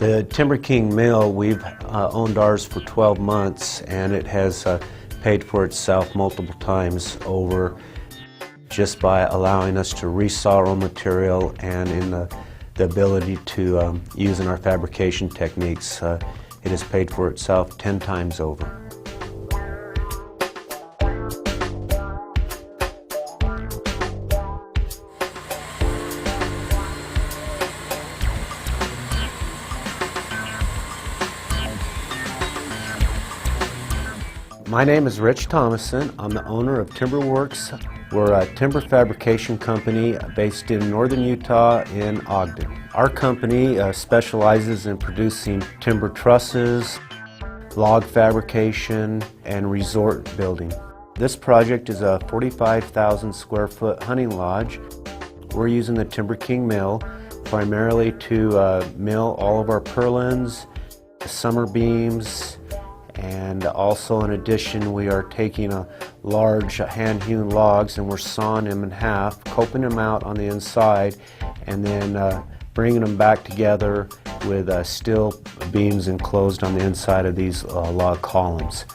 The TimberKing mill, we've owned ours for 12 months, and it has paid for itself multiple times over just by allowing us to resaw our own material and in the ability to use in our fabrication techniques. It has paid for itself 10 times over. My name is Rich Thomason. I'm the owner of TimberWorks. We're a timber fabrication company based in northern Utah in Ogden. Our company specializes in producing timber trusses, log fabrication, and resort building. This project is a 45,000 square foot hunting lodge. We're using the TimberKing mill primarily to mill all of our purlins, summer beams, and also in addition we are taking a large hand-hewn logs and we're sawing them in half, coping them out on the inside, and then bringing them back together with steel beams enclosed on the inside of these log columns.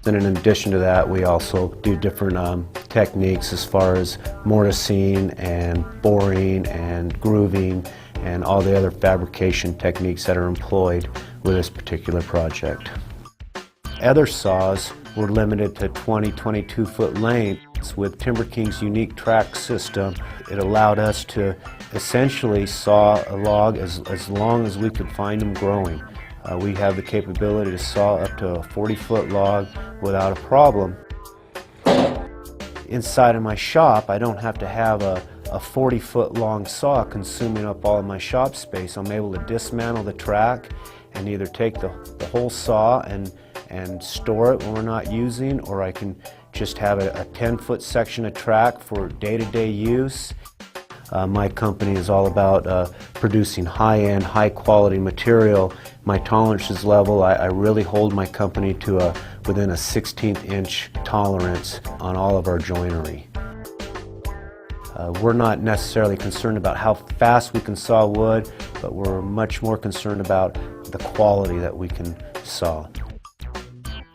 Then in addition to that, we also do different techniques as far as mortising and boring and grooving and all the other fabrication techniques that are employed with this particular project. Other saws were limited to 22 foot lengths. With TimberKing's unique track system, it allowed us to essentially saw a log as long as we could find them growing. We have the capability to saw up to a 40-foot log without a problem. Inside of my shop, I don't have to have a 40-foot long saw consuming up all of my shop space. I'm able to dismantle the track and either take the whole saw and store it when we're not using, or I can just have a 10-foot section of track for day-to-day use. My company is all about producing high-end, high-quality material. My tolerances level, I really hold my company to within a 16th inch tolerance on all of our joinery. We're not necessarily concerned about how fast we can saw wood, but we're much more concerned about the quality that we can saw.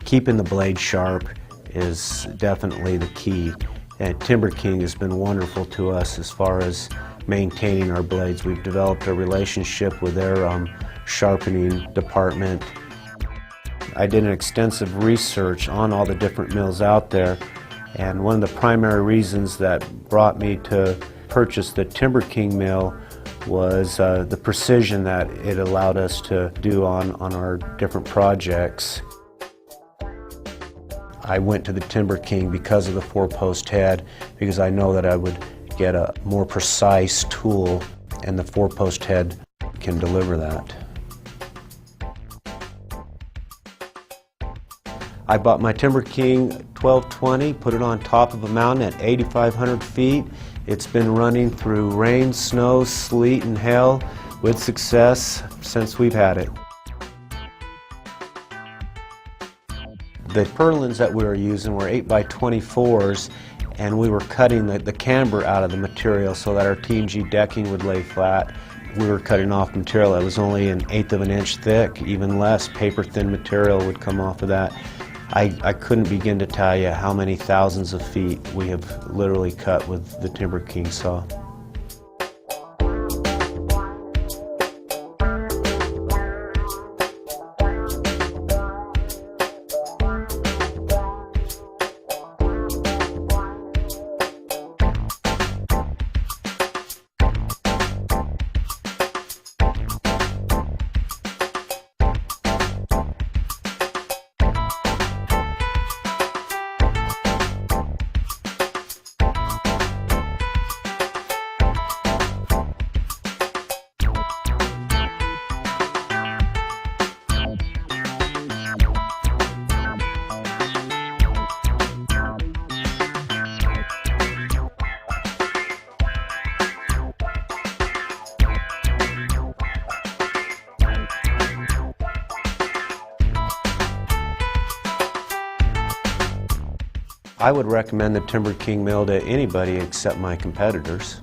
Keeping the blade sharp is definitely the key, and TimberKing has been wonderful to us as far as maintaining our blades. We've developed a relationship with their sharpening department. I did an extensive research on all the different mills out there, and one of the primary reasons that brought me to purchase the TimberKing mill was the precision that it allowed us to do on our different projects. I went to the TimberKing because of the 4-post head, because I know that I would get a more precise tool, and the 4-post head can deliver that. I bought my TimberKing 1220, put it on top of a mountain at 8,500 feet. It's been running through rain, snow, sleet, and hail with success since we've had it. The purlins that we were using were 8x24s, and we were cutting the camber out of the material so that our TNG decking would lay flat. We were cutting off material that was only 1/8 of an inch thick, even less paper-thin material would come off of that. I couldn't begin to tell you how many thousands of feet we have literally cut with the TimberKing saw. I would recommend the TimberKing mill to anybody except my competitors.